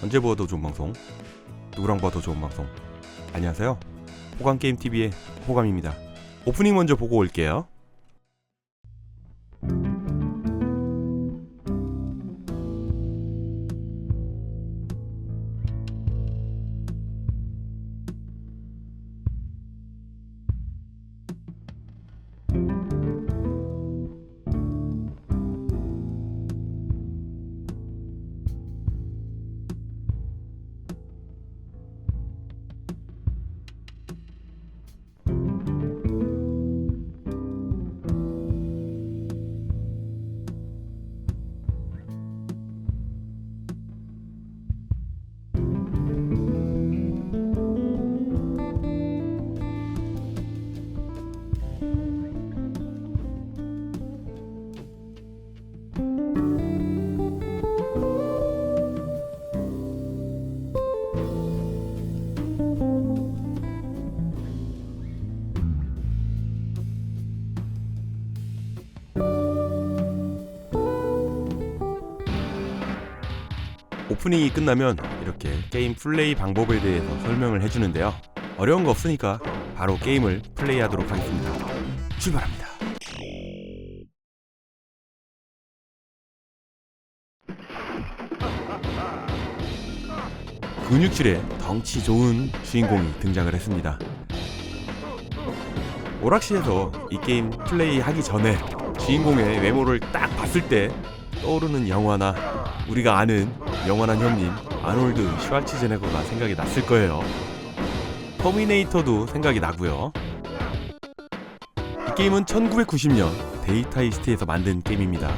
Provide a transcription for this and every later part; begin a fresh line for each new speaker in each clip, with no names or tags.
언제 보아도 좋은 방송, 누구랑 봐도 좋은 방송. 안녕하세요, 호감게임TV의 호감입니다. 오프닝 먼저 보고 올게요. 오프닝이 끝나면 이렇게 게임 플레이 방법에 대해서 설명을 해주는데요. 어려운 거 없으니까 바로 게임을 플레이하도록 하겠습니다. 출발합니다. 근육질의 덩치 좋은 주인공이 등장을 했습니다. 오락실에서 이 게임 플레이하기 전에 주인공의 외모를 딱 봤을 때 떠오르는 영화나 우리가 아는 영원한 형님 아놀드 슈왈츠제네거가 생각이 났을 거예요. 터미네이터도 생각이 나고요. 이 게임은 1990년 데이터 이스트에서 만든 게임입니다.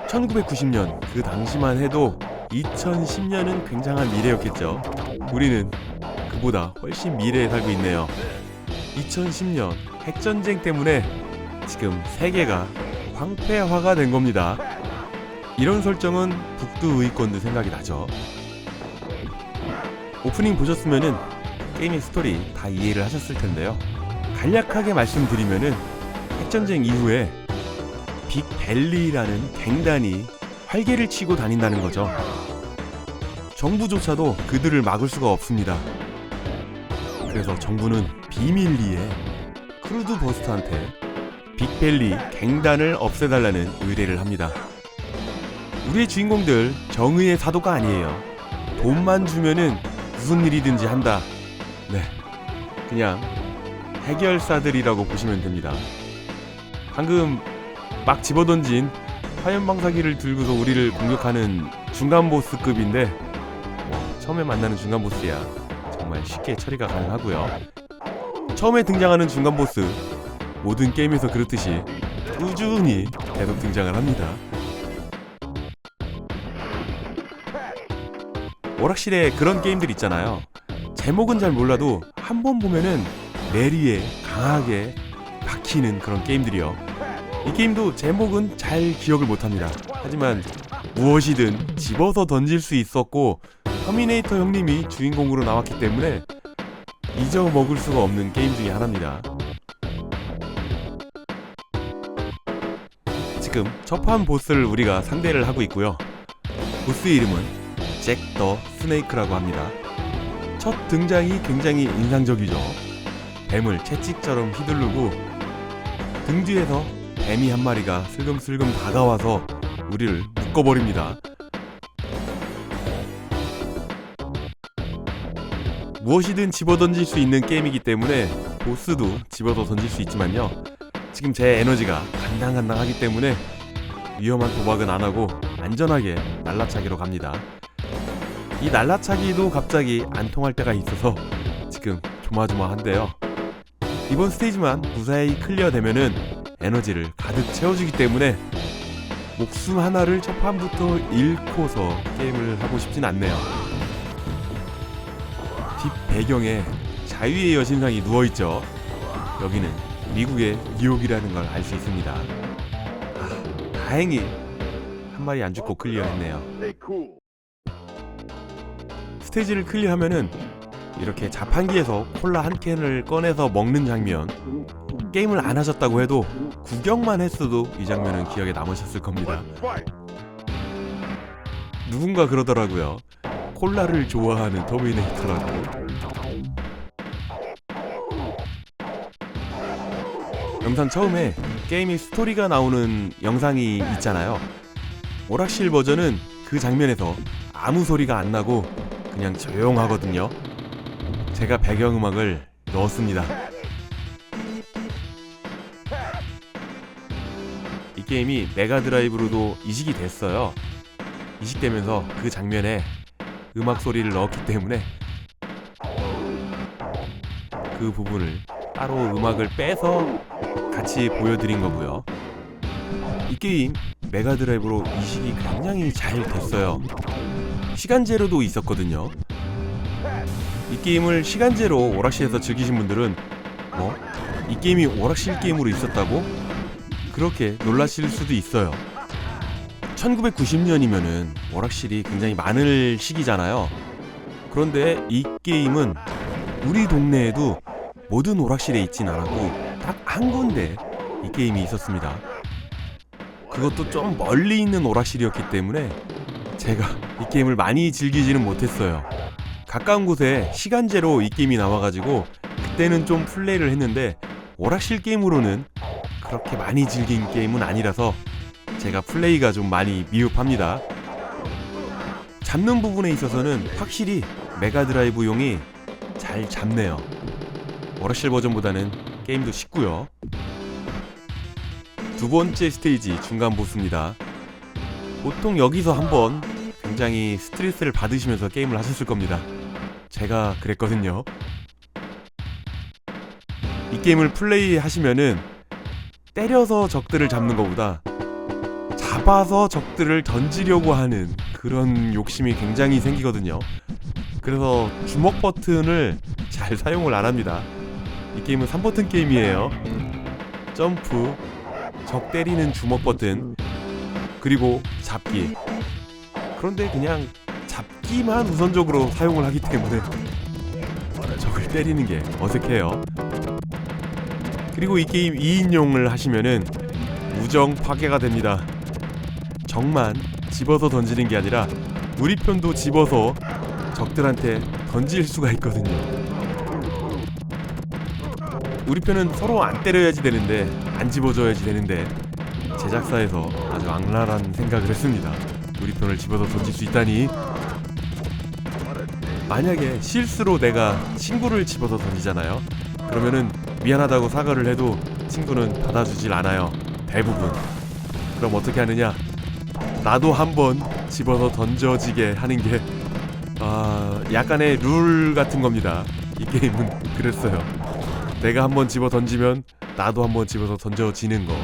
1990년 그 당시만 해도 2010년은 굉장한 미래였겠죠. 우리는 그보다 훨씬 미래에 살고 있네요. 2010년 핵전쟁 때문에 지금 세계가 황폐화가 된 겁니다. 이런 설정은 북두의권도 생각이 나죠. 오프닝 보셨으면은 게임의 스토리 다 이해를 하셨을 텐데요. 간략하게 말씀드리면은 핵전쟁 이후에 빅벨리라는 갱단이 활개를 치고 다닌다는 거죠. 정부조차도 그들을 막을 수가 없습니다. 그래서 정부는 비밀리에 크루드 버스터한테 빅벨리 갱단을 없애달라는 의뢰를 합니다. 우리의 주인공들 정의의 사도가 아니에요. 돈만 주면은 무슨 일이든지 한다. 네, 그냥 해결사들이라고 보시면 됩니다. 방금 막 집어던진 화염방사기를 들고서 우리를 공격하는 중간 보스급인데 처음에 만나는 중간 보스야 정말 쉽게 처리가 가능하고요. 처음에 등장하는 중간 보스 모든 게임에서 그렇듯이 꾸준히 계속 등장을 합니다. 오락실에 그런 게임들 있잖아요. 제목은 잘 몰라도 한 번 보면은 뇌리에 강하게 박히는 그런 게임들이요. 이 게임도 제목은 잘 기억을 못합니다. 하지만 무엇이든 집어서 던질 수 있었고 터미네이터 형님이 주인공으로 나왔기 때문에 잊어먹을 수가 없는 게임 중에 하나입니다. 지금 첫판 보스를 우리가 상대를 하고 있고요. 보스의 이름은 잭 더 스네이크라고 합니다. 첫 등장이 굉장히 인상적이죠. 뱀을 채찍처럼 휘두르고 등 뒤에서 뱀이 한 마리가 슬금슬금 다가와서 우리를 묶어버립니다. 무엇이든 집어던질 수 있는 게임이기 때문에 보스도 집어서 던질 수 있지만요. 지금 제 에너지가 간당간당하기 때문에 위험한 도박은 안하고 안전하게 날라차기로 갑니다. 이 날라차기도 갑자기 안 통할 때가 있어서 지금 조마조마한데요. 이번 스테이지만 무사히 클리어되면은 에너지를 가득 채워주기 때문에 목숨 하나를 첫 판부터 잃고서 게임을 하고 싶진 않네요. 뒷 배경에 자유의 여신상이 누워있죠. 여기는 미국의 뉴욕이라는 걸 알 수 있습니다. 다행히 한 마리 안 죽고 클리어했네요. 스테이지를 클리어하면은 이렇게 자판기에서 콜라 한 캔을 꺼내서 먹는 장면, 게임을 안 하셨다고 해도 구경만 했어도 이 장면은 기억에 남으셨을 겁니다. 누군가 그러더라고요. 콜라를 좋아하는 터미네이터라고. 영상 처음에 게임의 스토리가 나오는 영상이 있잖아요. 오락실 버전은 그 장면에서 아무 소리가 안 나고 그냥 조용하거든요. 제가 배경음악을 넣었습니다. 이 게임이 메가드라이브로도 이식이 됐어요. 이식되면서 그 장면에 음악 소리를 넣었기 때문에 그 부분을 따로 음악을 빼서 같이 보여드린 거고요. 이 게임 메가드라이브로 이식이 굉장히 잘 됐어요. 시간제로도 있었거든요. 이 게임을 시간제로 오락실에서 즐기신 분들은 이 게임이 오락실 게임으로 있었다고? 그렇게 놀라실 수도 있어요. 1990년이면은 오락실이 굉장히 많을 시기잖아요. 그런데 이 게임은 우리 동네에도 모든 오락실에 있진 않았고 딱 한 군데 이 게임이 있었습니다. 그것도 좀 멀리 있는 오락실이었기 때문에 제가 이 게임을 많이 즐기지는 못했어요. 가까운 곳에 시간제로 이 게임이 나와가지고 그때는 좀 플레이를 했는데 오락실 게임으로는 그렇게 많이 즐긴 게임은 아니라서 제가 플레이가 좀 많이 미흡합니다. 잡는 부분에 있어서는 확실히 메가드라이브용이 잘 잡네요. 오락실 버전보다는 게임도 쉽고요. 두 번째 스테이지 중간 보스입니다. 보통 여기서 한번 굉장히 스트레스를 받으시면서 게임을 하셨을 겁니다. 제가 그랬거든요. 이 게임을 플레이 하시면은 때려서 적들을 잡는 것보다 잡아서 적들을 던지려고 하는 그런 욕심이 굉장히 생기거든요. 그래서 주먹 버튼을 잘 사용을 안 합니다. 이 게임은 3버튼 게임이에요. 점프, 적 때리는 주먹 버튼, 그리고 잡기. 그런데 그냥 잡기만 우선적으로 사용을 하기 때문에 적을 때리는 게 어색해요. 그리고 이 게임 2인용을 하시면은 우정 파괴가 됩니다. 적만 집어서 던지는 게 아니라 우리 편도 집어서 적들한테 던질 수가 있거든요. 우리 편은 서로 안 때려야지 되는데 안 집어줘야지 되는데 제작사에서 아주 악랄한 생각을 했습니다. 우리 편을 집어서 던질 수 있다니. 만약에 실수로 내가 친구를 집어서 던지잖아요. 그러면은 미안하다고 사과를 해도 친구는 받아주질 않아요. 대부분. 그럼 어떻게 하느냐? 나도 한번 집어서 던져지게 하는 게 약간의 룰 같은 겁니다. 이 게임은 그랬어요. 내가 한번 집어 던지면 나도 한번 집어서 던져지는 거.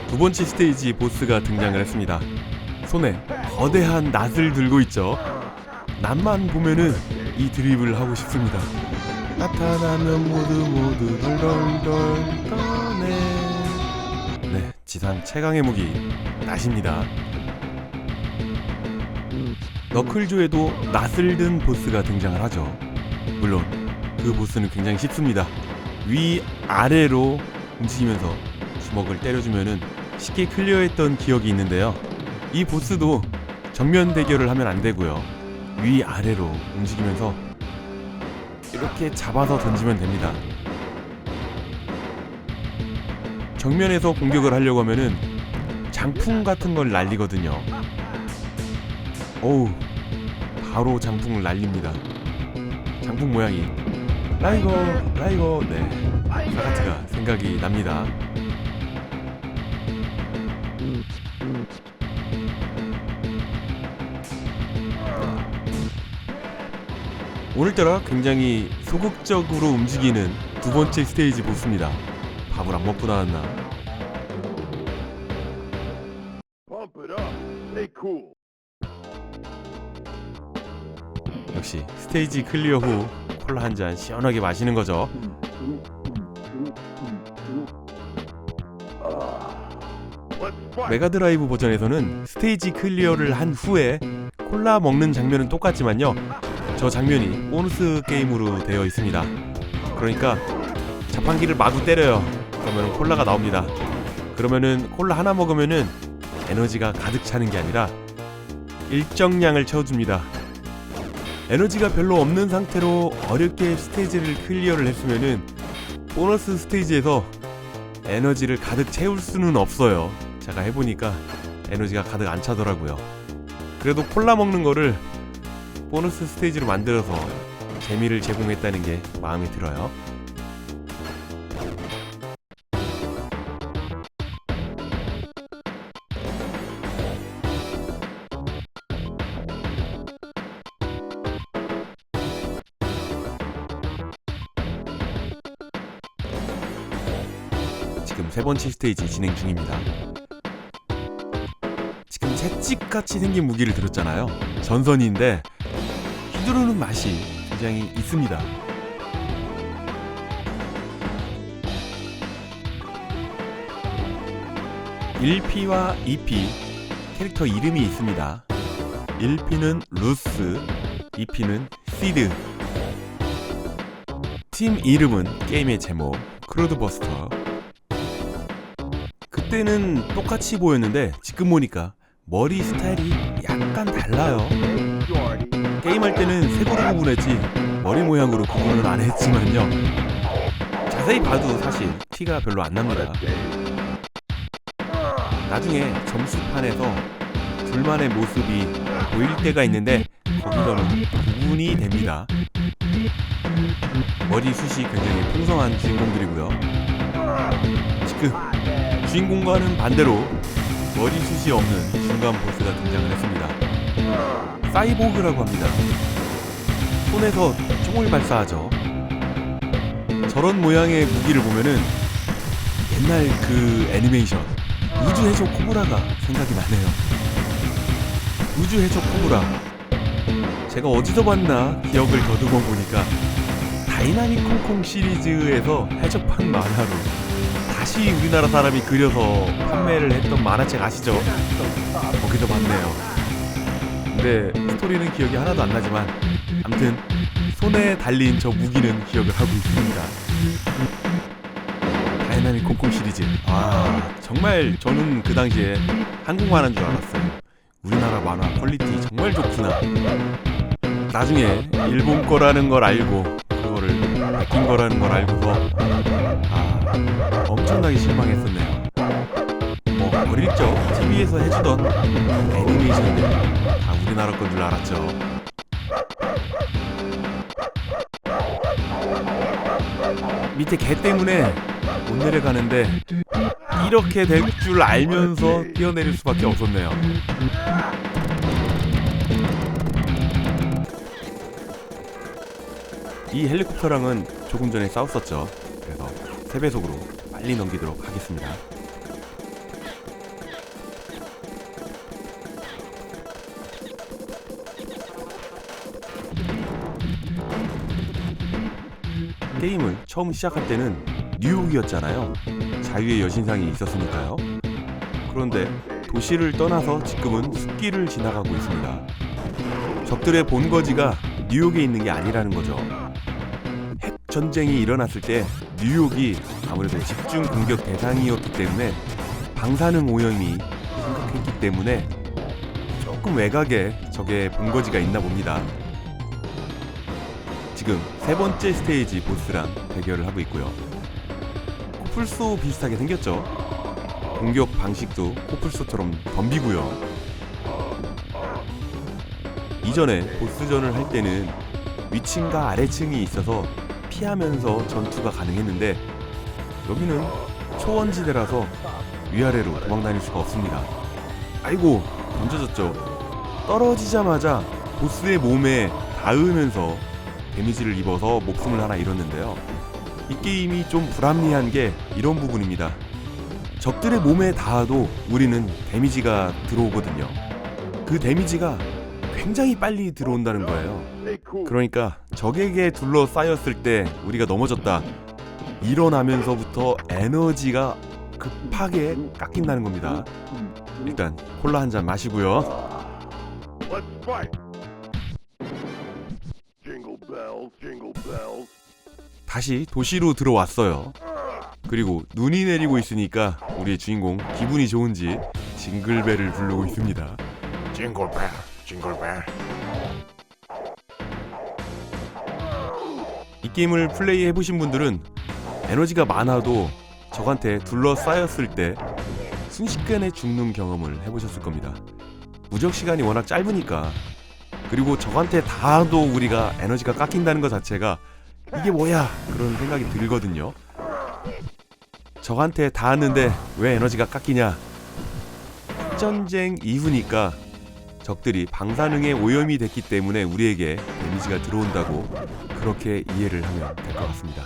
두 번째 스테이지 보스가 등장을 했습니다. 손에 거대한 낫을 들고 있죠. 낫만 보면은 이 드립을 하고 싶습니다. 나타나면 모두 덜덜덜 떠네. 네, 지상 최강의 무기 낫입니다. 너클조에도 낫을 든 보스가 등장을 하죠. 물론 그 보스는 굉장히 쉽습니다. 위아래로 움직이면서 주먹을 때려주면은 쉽게 클리어했던 기억이 있는데요. 이 보스도 정면 대결을 하면 안 되고요. 위아래로 움직이면서 이렇게 잡아서 던지면 됩니다. 정면에서 공격을 하려고 하면은 장풍 같은 걸 날리거든요. 어우, 바로 장풍을 날립니다. 장풍 모양이 라이거 네, 사가트가 생각이 납니다. 오늘따라 굉장히 소극적으로 움직이는 두 번째 스테이지 보스입니다. 밥을 안 먹고 나왔나? 역시 스테이지 클리어 후 콜라 한 잔 시원하게 마시는 거죠. 메가드라이브 버전에서는 스테이지 클리어를 한 후에 콜라 먹는 장면은 똑같지만요, 저 장면이 보너스 게임으로 되어 있습니다. 그러니까 자판기를 마구 때려요. 그러면 콜라가 나옵니다. 그러면은 콜라 하나 먹으면은 에너지가 가득 차는 게 아니라 일정량을 채워줍니다. 에너지가 별로 없는 상태로 어렵게 스테이지를 클리어를 했으면은 보너스 스테이지에서 에너지를 가득 채울 수는 없어요. 제가 해보니까 에너지가 가득 안 차더라고요. 그래도 콜라 먹는 거를 보너스 스테이지로 만들어서 재미를 제공했다는 게 마음에 들어요. 지금 세 번째 스테이지 진행 중입니다. 지금 채찍같이 생긴 무기를 들었잖아요. 전선인데 휘두르는 맛이 굉장히 있습니다. (1P)와 (2P) 캐릭터 이름이 있습니다. 1P는 루스, 2P는 시드. 팀 이름은 게임의 제목 크루드버스터. 그때는 똑같이 보였는데 지금 보니까 머리 스타일이 약간 달라요. 게임할 때는 색으로 구분했지 머리 모양으로 구분은 안 했지만요, 자세히 봐도 사실 티가 별로 안 납니다. 나중에 점수판에서 둘만의 모습이 보일 때가 있는데 거기서는 구분이 됩니다. 머리숱이 굉장히 풍성한 주인공들이고요. 지금 주인공과는 반대로 머리숱이 없는 중간 보스가 등장을 했습니다. 사이보그라고 합니다. 손에서 총을 발사하죠. 저런 모양의 무기를 보면은 옛날 그 애니메이션 우주해적 코브라가 생각이 나네요. 우주해적 코브라, 제가 어디서 봤나 기억을 더듬어 보니까 다이나믹 콩콩 시리즈에서 해적판 만화로 다시 우리나라 사람이 그려서 판매를 했던 만화책 아시죠? 거기서 봤네요. 근데 스토리는 기억이 하나도 안 나지만 아무튼 손에 달린 저 무기는 기억을 하고 있습니다. 다이나믹 콩콩 시리즈, 정말 저는 그 당시에 한국 만화인 줄 알았어요. 우리나라 만화 퀄리티 정말 좋구나. 나중에 일본 거라는 걸 알고 그거를 바뀐 거라는 걸 알고서 엄청나게 실망했었네요. 어릴 적 TV에서 해주던 애니메이션들 다 우리나라 건 줄 알았죠. 밑에 개 때문에 못 내려가는데 이렇게 될 줄 알면서 뛰어내릴 수밖에 없었네요. 이 헬리콥터랑은 조금 전에 싸웠었죠. 그래서 3배속으로 빨리 넘기도록 하겠습니다. 게임을 처음 시작할 때는 뉴욕이었잖아요. 자유의 여신상이 있었으니까요. 그런데 도시를 떠나서 지금은 숲길을 지나가고 있습니다. 적들의 본거지가 뉴욕에 있는 게 아니라는 거죠. 핵 전쟁이 일어났을 때 뉴욕이 아무래도 집중 공격 대상이었기 때문에 방사능 오염이 심각했기 때문에 조금 외곽에 적의 본거지가 있나 봅니다. 지금 3번째 스테이지 보스랑 대결을 하고 있고요. 코뿔소 비슷하게 생겼죠. 공격 방식도 코뿔소처럼 덤비고요. 이전에 보스전을 할 때는 위층과 아래층이 있어서 피하면서 전투가 가능했는데 여기는 초원지대라서 위아래로 도망다닐 수가 없습니다. 아이고, 던져졌죠. 떨어지자마자 보스의 몸에 닿으면서 데미지를 입어서 목숨을 하나 잃었는데요. 이 게임이 좀 불합리한 게 이런 부분입니다. 적들의 몸에 닿아도 우리는 데미지가 들어오거든요. 그 데미지가 굉장히 빨리 들어온다는 거예요. 그러니까 적에게 둘러싸였을 때 우리가 넘어졌다 일어나면서부터 에너지가 급하게 깎인다는 겁니다. 일단 콜라 한 잔 마시고요. 다시 도시로 들어왔어요. 그리고 눈이 내리고 있으니까 우리의 주인공 기분이 좋은지 징글벨을 부르고 있습니다.
징글벨, 징글벨.
이 게임을 플레이 해보신 분들은 에너지가 많아도 적한테 둘러싸였을 때 순식간에 죽는 경험을 해보셨을 겁니다. 무적 시간이 워낙 짧으니까, 그리고 적한테 닿아도 우리가 에너지가 깎인다는 것 자체가 이게 뭐야 그런 생각이 들거든요. 적한테 닿았는데 왜 에너지가 깎이냐? 핵전쟁 이후니까 적들이 방사능에 오염이 됐기 때문에 우리에게 데미지가 들어온다고 그렇게 이해를 하면 될 것 같습니다.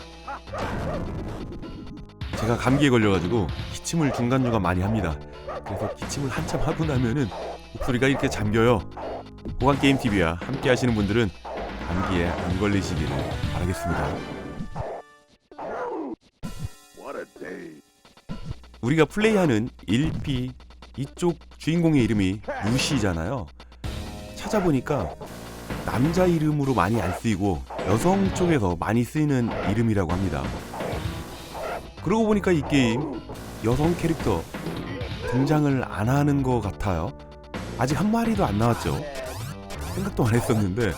제가 감기에 걸려가지고 기침을 중간중간 많이 합니다. 그래서 기침을 한참 하고 나면은 목소리가 이렇게 잠겨요. 호감게임TV와 함께 하시는 분들은 감기에 안 걸리시기를 바라겠습니다. 우리가 플레이하는 1P 이쪽 주인공의 이름이 루시잖아요. 찾아보니까 남자 이름으로 많이 안 쓰이고 여성 쪽에서 많이 쓰이는 이름이라고 합니다. 그러고 보니까 이 게임 여성 캐릭터 등장을 안 하는 것 같아요. 아직 한 마리도 안 나왔죠. 생각도 안 했었는데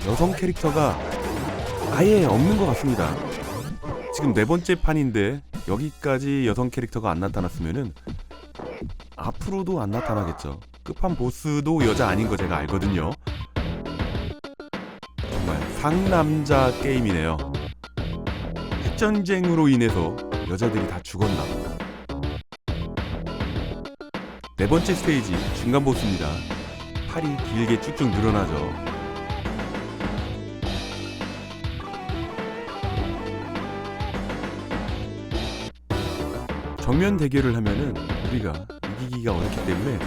여성 캐릭터가 아예 없는 것 같습니다. 지금 4번째 판인데 여기까지 여성 캐릭터가 안 나타났으면은 앞으로도 안 나타나겠죠. 끝판 보스도 여자 아닌 거 제가 알거든요. 정말 상남자 게임이네요. 핵전쟁으로 인해서 여자들이 다 죽었나. 4번째 스테이지 중간 보스입니다. 팔이 길게 쭉쭉 늘어나죠. 정면 대결을 하면은 우리가 이기기가 어렵기 때문에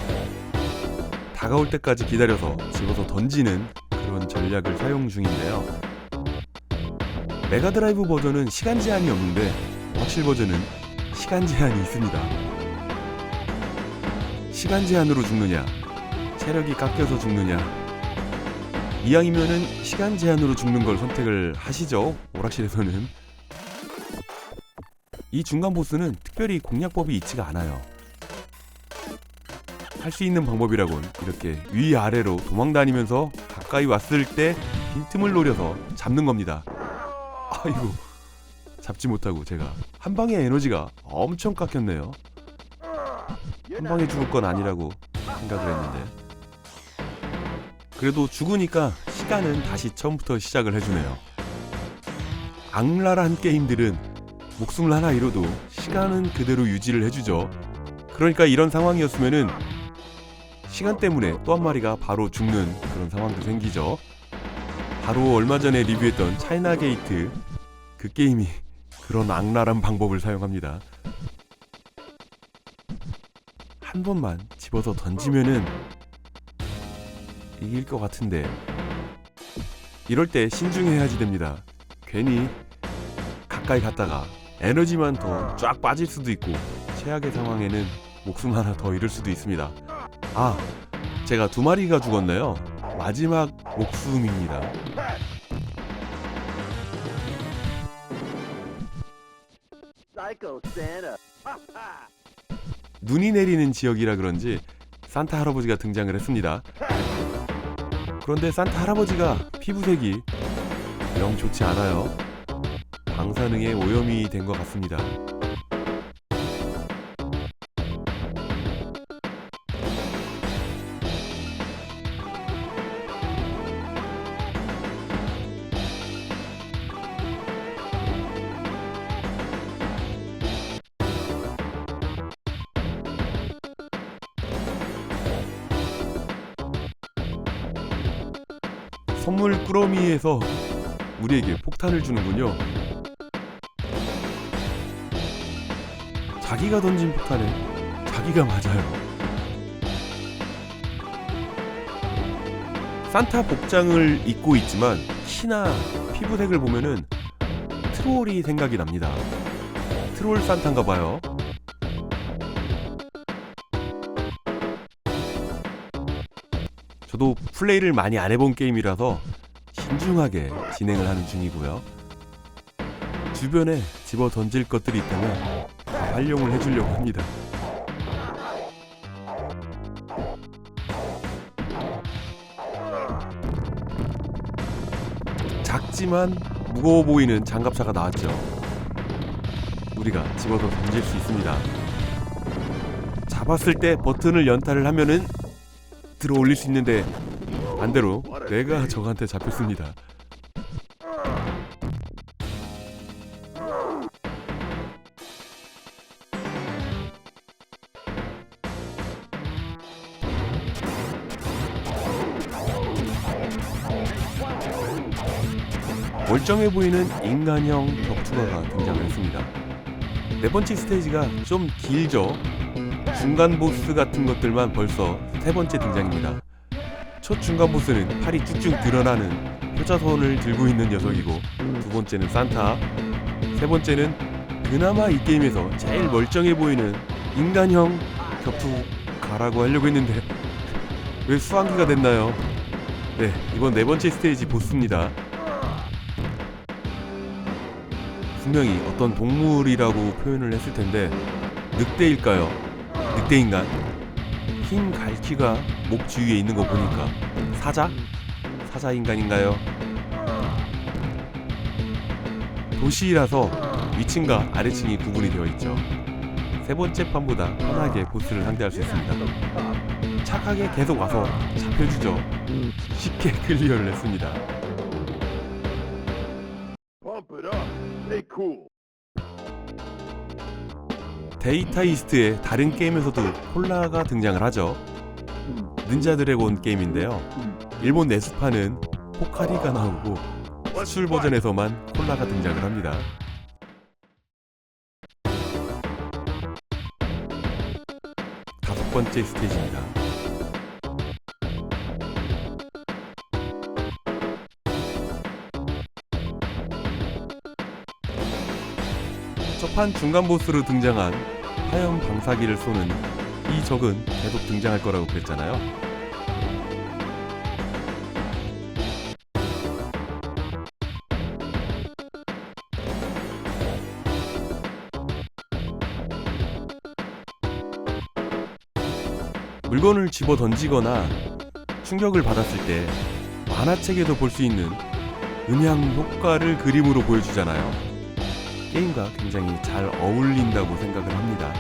다가올 때까지 기다려서 집어서 던지는 그런 전략을 사용 중인데요. 메가드라이브 버전은 시간 제한이 없는데 확실 버전은 시간 제한이 있습니다. 시간 제한으로 죽느냐, 체력이 깎여서 죽느냐, 이왕이면은 시간 제한으로 죽는 걸 선택을 하시죠. 오락실에서는. 이 중간 보스는 특별히 공략법이 있지가 않아요. 할 수 있는 방법이라곤 이렇게 위아래로 도망다니면서 가까이 왔을 때 빈틈을 노려서 잡는 겁니다. 아이고, 잡지 못하고 제가 한 방에 에너지가 엄청 깎였네요. 한 방에 죽을 건 아니라고 생각을 했는데, 그래도 죽으니까 시간은 다시 처음부터 시작을 해주네요. 악랄한 게임들은 목숨을 하나 잃어도 시간은 그대로 유지를 해주죠. 그러니까 이런 상황이었으면은 시간 때문에 또 한 마리가 바로 죽는 그런 상황도 생기죠. 바로 얼마 전에 리뷰했던 차이나 게이트, 그 게임이 그런 악랄한 방법을 사용합니다. 한 번만 집어서 던지면은 이길 것 같은데, 이럴 때 신중해야지 됩니다. 괜히 가까이 갔다가 에너지만 더 쫙 빠질 수도 있고 최악의 상황에는 목숨 하나 더 잃을 수도 있습니다. 아, 제가 2마리가 죽었네요. 마지막 목숨입니다. 눈이 내리는 지역이라 그런지 산타 할아버지가 등장을 했습니다. 그런데 산타 할아버지가 피부색이 영 좋지 않아요. 방사능에 오염이 된 것 같습니다. 선물 꾸러미에서 우리에게 폭탄을 주는군요. 자기가 던진 폭탄에 자기가 맞아요. 산타 복장을 입고 있지만 키나 피부색을 보면은 트롤이 생각이 납니다. 트롤 산타인가 봐요. 저도 플레이를 많이 안 해본 게임이라서 신중하게 진행을 하는 중이고요. 주변에 집어 던질 것들이 있다면 다 활용을 해주려고 합니다. 작지만 무거워 보이는 장갑차가 나왔죠. 우리가 집어서 던질 수 있습니다. 잡았을 때 버튼을 연타를 하면은 들어 올릴 수 있는데 반대로 내가 적한테 잡혔습니다. 멀쩡해 보이는 인간형 격투가가 등장을 했습니다. 네 번째 스테이지가 좀 길죠. 중간 보스 같은 것들만 벌써 세 번째 등장입니다. 첫 중간 보스는 팔이 쭉쭉 드러나는 효자손을 들고 있는 녀석이고, 두 번째는 산타, 세 번째는 그나마 이 게임에서 제일 멀쩡해 보이는 인간형 격투가라고 하려고 했는데 왜 수환기가 됐나요? 네, 이번 네 번째 스테이지 보스입니다. 분명히 어떤 동물이라고 표현을 했을 텐데 늑대일까요? 늑대인간? 흰 갈퀴가 목 주위에 있는 거 보니까 사자? 사자인간인가요? 도시라서 위층과 아래층이 구분이 되어 있죠. 세 번째 판보다 편하게 보스를 상대할 수 있습니다. 착하게 계속 와서 잡혀주죠. 쉽게 클리어를 했습니다.
Pump it up. Stay cool.
데이터 이스트의 다른 게임에서도 콜라가 등장을 하죠. 닌자 드래곤 게임인데요. 일본 내수판은 포카리가 나오고 수출 버전에서만 콜라가 등장을 합니다. 다섯 번째 스테이지입니다. 첫판 중간 보스로 등장한 화염 방사기를 쏘는 이 적은 계속 등장할 거라고 그랬잖아요. 물건을 집어 던지거나 충격을 받았을 때 만화책에도 볼 수 있는 음향 효과를 그림으로 보여주잖아요. 게임과 굉장히 잘 어울린다고 생각을 합니다.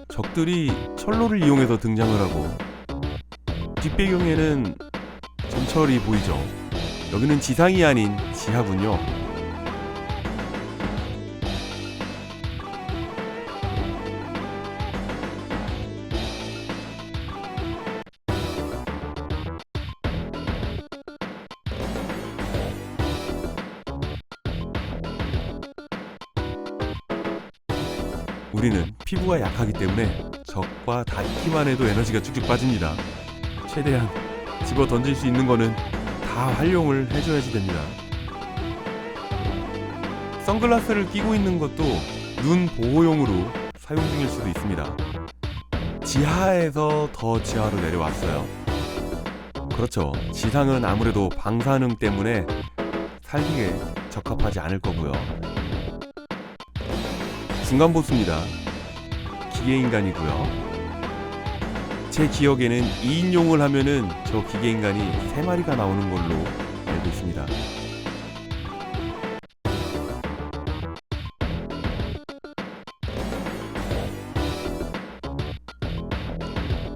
적들이 철로를 이용해서 등장을 하고 뒷배경에는 전철이 보이죠. 여기는 지상이 아닌 지하군요. 우리는 피부가 약하기 때문에 적과 닿기만 해도 에너지가 쭉쭉 빠집니다. 최대한 집어 던질 수 있는 거는 다 활용을 해줘야지 됩니다. 선글라스를 끼고 있는 것도 눈 보호용으로 사용 중일 수도 있습니다. 지하에서 더 지하로 내려왔어요. 그렇죠. 지상은 아무래도 방사능 때문에 살기에 적합하지 않을 거고요. 중간 보스입니다. 기계인간이고요. 제 기억에는 2인용을 하면은 저 기계인간이 3마리가 나오는 걸로 알고 있습니다.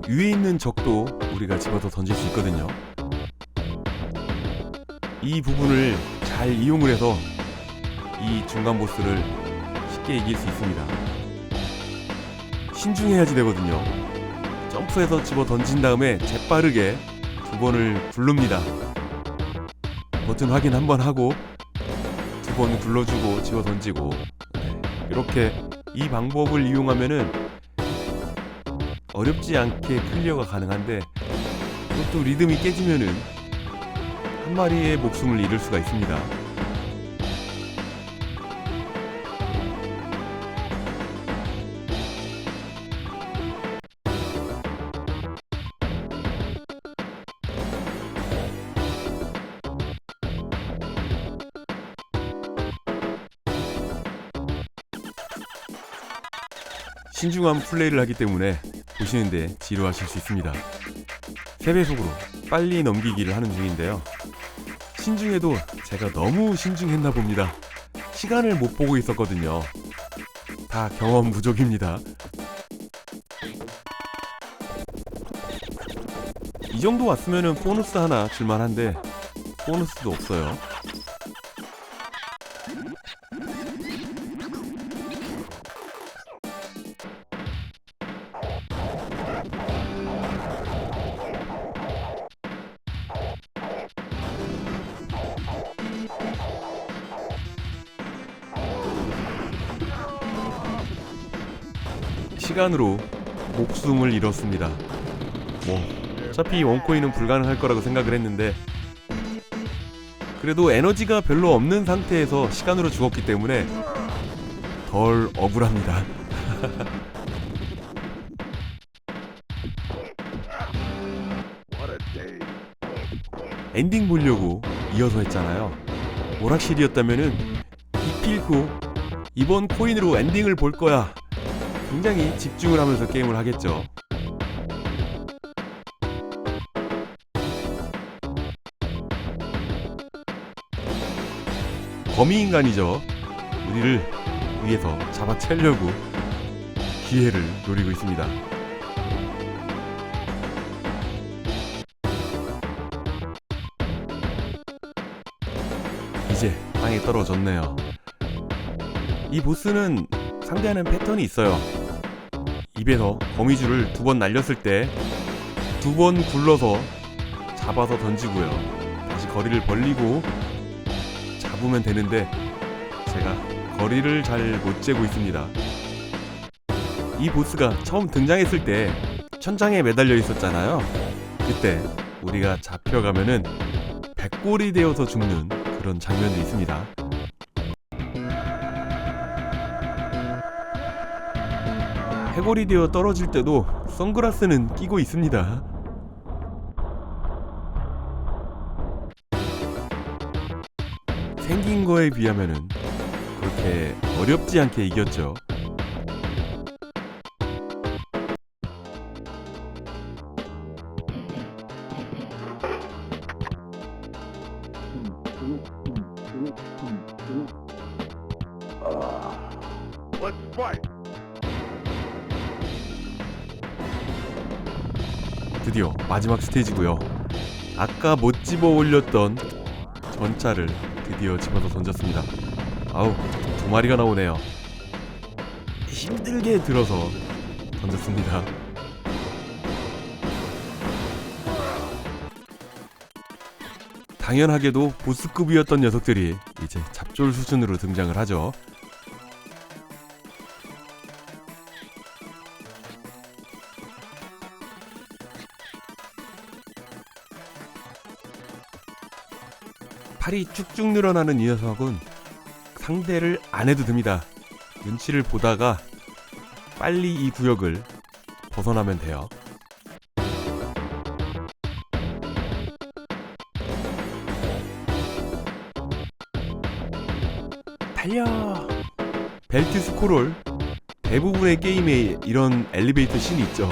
위에 있는 적도 우리가 집어서 던질 수 있거든요. 이 부분을 잘 이용을 해서 이 중간 보스를 쉽게 이길 수 있습니다. 신중해야지 되거든요. 점프해서 집어 던진 다음에 재빠르게 두 번을 굴릅니다. 버튼 확인 한번 하고 2번 굴러주고 집어 던지고, 이렇게 이 방법을 이용하면은 어렵지 않게 클리어가 가능한데, 이것도 리듬이 깨지면은 한 마리의 목숨을 잃을 수가 있습니다. 신중한 플레이를 하기 때문에 보시는데 지루하실 수 있습니다. 3배속으로 빨리 넘기기를 하는 중인데요. 신중해도 제가 너무 신중했나 봅니다. 시간을 못 보고 있었거든요. 다 경험 부족입니다. 이 정도 왔으면은 보너스 하나 줄만한데 보너스도 없어요. 시간으로 목숨을 잃었습니다. 어차피 원코인은 불가능할 거라고 생각을 했는데, 그래도 에너지가 별로 없는 상태에서 시간으로 죽었기 때문에 덜 억울합니다. 엔딩 보려고 이어서 했잖아요. 오락실이었다면은 기필코 이번 코인으로 엔딩을 볼 거야, 굉장히 집중을 하면서 게임을 하겠죠. 거미인간이죠. 우리를 위해서 잡아채려고 기회를 노리고 있습니다. 이제 땅에 떨어졌네요. 이 보스는 상대하는 패턴이 있어요. 입에서 거미줄을 2번 날렸을 때 2번 굴러서 잡아서 던지고요. 다시 거리를 벌리고 잡으면 되는데 제가 거리를 잘 못 재고 있습니다. 이 보스가 처음 등장했을 때 천장에 매달려 있었잖아요. 그때 우리가 잡혀가면은 백골이 되어서 죽는 그런 장면도 있습니다. 해골이 되어 떨어질 때도 선글라스는 끼고 있습니다. 생긴 거에 비하면은 그렇게 어렵지 않게 이겼죠.
Let's fight.
드디어 마지막 스테이지고요. 아까 못 집어 올렸던 전차를 드디어 집어서 던졌습니다. 아우, 2마리가 나오네요. 힘들게 들어서 던졌습니다. 당연하게도 보스급이었던 녀석들이 이제 잡졸 수준으로 등장을 하죠. 팔이 쭉쭉 늘어나는 이 녀석은 상대를 안 해도 됩니다. 눈치를 보다가 빨리 이 구역을 벗어나면 돼요. 달려! 벨트 스크롤, 대부분의 게임에 이런 엘리베이터 씬이 있죠.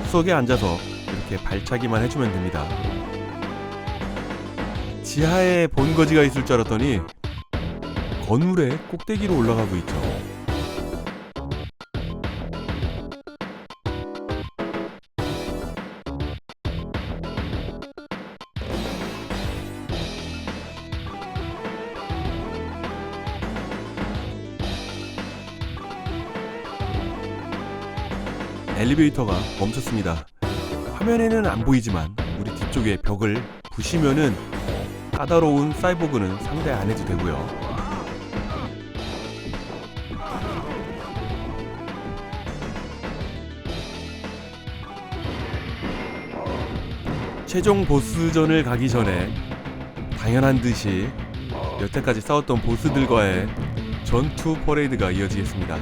구석에 앉아서 이렇게 발차기만 해주면 됩니다. 지하에 본거지가 있을 줄 알았더니 건물의 꼭대기로 올라가고 있죠. 엘리베이터가 멈췄습니다. 화면에는 안 보이지만 우리 뒤쪽에 벽을 부시면은 까다로운 사이보그는 상대 안 해도 되고요. 최종 보스전을 가기 전에 당연한 듯이 여태까지 싸웠던 보스들과의 전투 퍼레이드가 이어지겠습니다.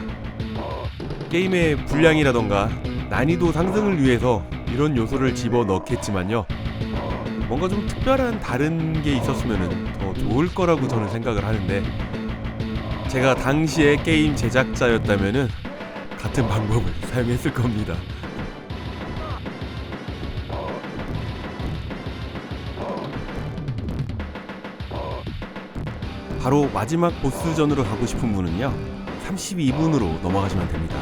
게임의 분량이라던가 난이도 상승을 위해서 이런 요소를 집어넣겠지만요, 뭔가 좀 특별한 다른 게 있었으면 더 좋을 거라고 저는 생각을 하는데, 제가 당시에 게임 제작자였다면은 같은 방법을 사용했을 겁니다. 바로 마지막 보스전으로 가고 싶은 분은요, 32분으로 넘어가시면 됩니다.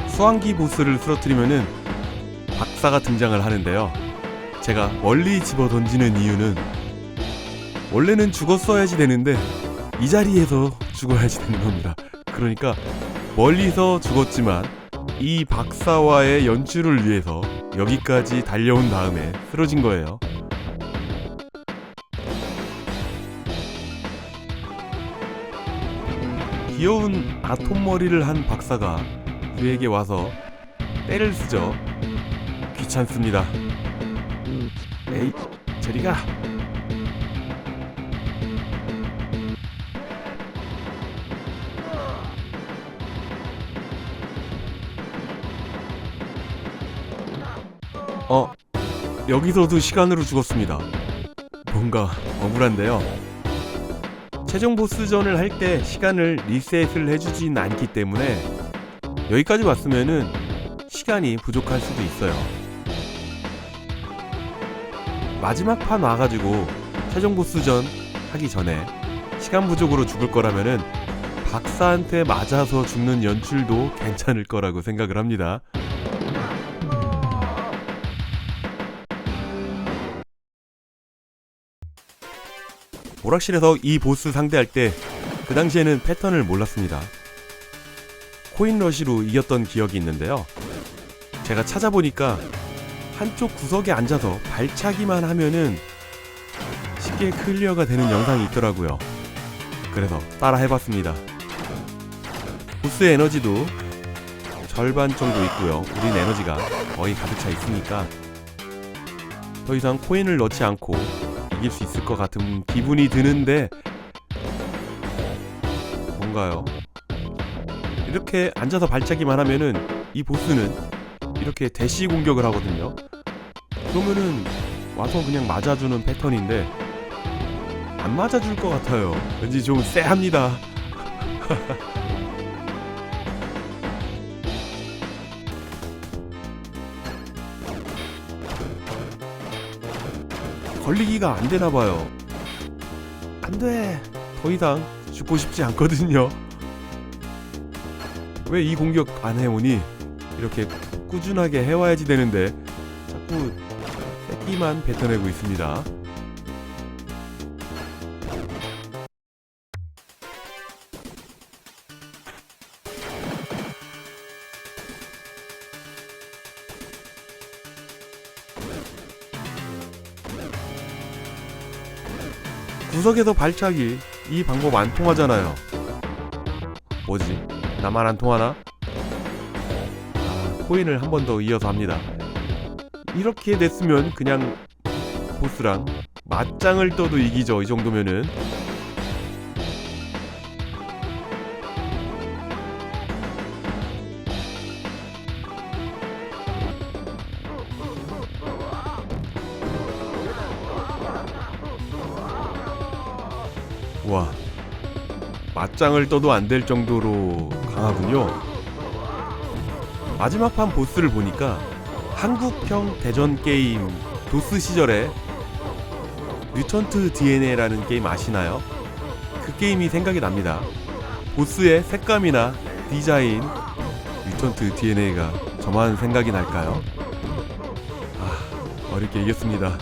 수환기 보스를 쓰러뜨리면은 박사가 등장을 하는데요, 제가 멀리 집어 던지는 이유는 원래는 죽었어야지 되는데 이 자리에서 죽어야지 되는 겁니다. 그러니까 멀리서 죽었지만 이 박사와의 연출을 위해서 여기까지 달려온 다음에 쓰러진 거예요. 귀여운 아톰 머리를 한 박사가 그에게 와서 때를 쓰죠. 귀찮습니다. 에이, 저리가. 여기서도 시간으로 죽었습니다. 뭔가 억울한데요, 최종 보스전을 할 때 시간을 리셋을 해주진 않기 때문에 여기까지 왔으면은 시간이 부족할 수도 있어요. 마지막 판 와가지고 최종 보스전 하기 전에 시간 부족으로 죽을 거라면은 박사한테 맞아서 죽는 연출도 괜찮을 거라고 생각을 합니다. 오락실에서 이 보스 상대할 때 그 당시에는 패턴을 몰랐습니다. 코인 러시로 이겼던 기억이 있는데요, 제가 찾아보니까 한쪽 구석에 앉아서 발차기만 하면은 쉽게 클리어가 되는 영상이 있더라고요. 그래서 따라 해봤습니다. 보스의 에너지도 절반 정도 있고요, 우린 에너지가 거의 가득 차 있으니까 더 이상 코인을 넣지 않고 이길 수 있을 것 같은 기분이 드는데, 뭔가요? 이렇게 앉아서 발차기만 하면은 이 보스는 이렇게 대시 공격을 하거든요. 그러면은 와서 그냥 맞아주는 패턴인데 안 맞아줄 것 같아요. 왠지 좀 쎄합니다. 걸리기가 안 되나봐요. 안 돼! 더 이상 죽고 싶지 않거든요. 왜 이 공격 안 해오니? 이렇게 꾸준하게 해와야지 되는데 자꾸 새끼만 뱉어내고 있습니다. 구석에서 발차기 이 방법 안 통하잖아요. 뭐지? 나만 안 통하나? 코인을 한 번 더 이어서 합니다. 이렇게 됐으면 그냥 보스랑 맞짱을 떠도 이기죠. 이 정도면은. 와, 맞짱을 떠도 안 될 정도로 강하군요. 마지막 판 보스를 보니까 한국형 대전 게임 도스 시절에 뮤턴트 DNA라는 게임 아시나요? 그 게임이 생각이 납니다. 보스의 색감이나 디자인, 뮤턴트 DNA가 저만 생각이 날까요? 어렵게 이겼습니다.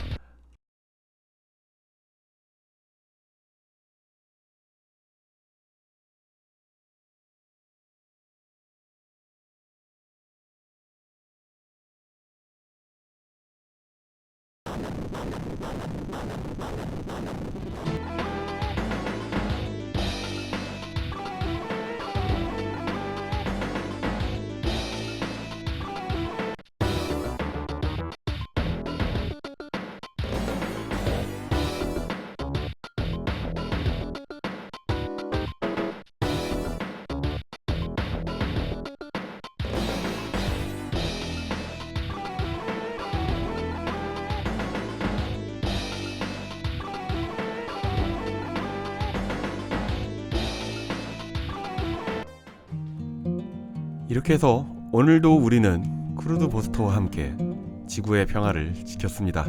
이렇게 해서 오늘도 우리는 크루드 보스터와 함께 지구의 평화를 지켰습니다.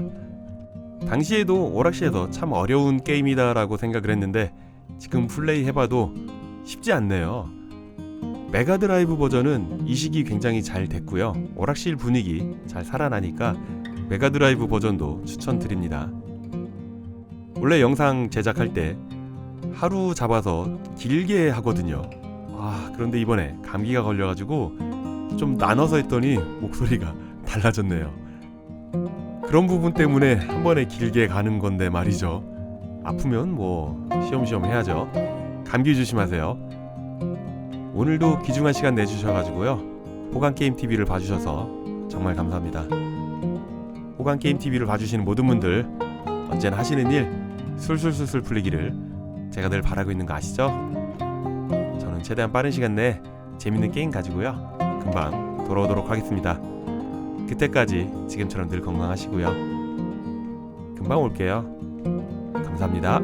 당시에도 오락실에서 참 어려운 게임이다 라고 생각을 했는데 지금 플레이 해봐도 쉽지 않네요. 메가드라이브 버전은 이식이 굉장히 잘 됐고요. 오락실 분위기 잘 살아나니까 메가드라이브 버전도 추천드립니다. 원래 영상 제작할 때 하루 잡아서 길게 하거든요. 그런데 이번에 감기가 걸려가지고 좀 나눠서 했더니 목소리가 달라졌네요. 그런 부분 때문에 한 번에 길게 가는 건데 말이죠. 아프면 뭐 쉬엄쉬엄 해야죠. 감기 조심하세요. 오늘도 귀중한 시간 내주셔가지고요. 호강게임TV를 봐주셔서 정말 감사합니다. 호강게임TV를 봐주시는 모든 분들 언제나 하시는 일 술술술술 풀리기를 제가 늘 바라고 있는 거 아시죠? 저는 최대한 빠른 시간 내에 재밌는 게임 가지고요 금방 돌아오도록 하겠습니다. 그때까지 지금처럼 늘 건강하시고요. 금방 올게요. 감사합니다.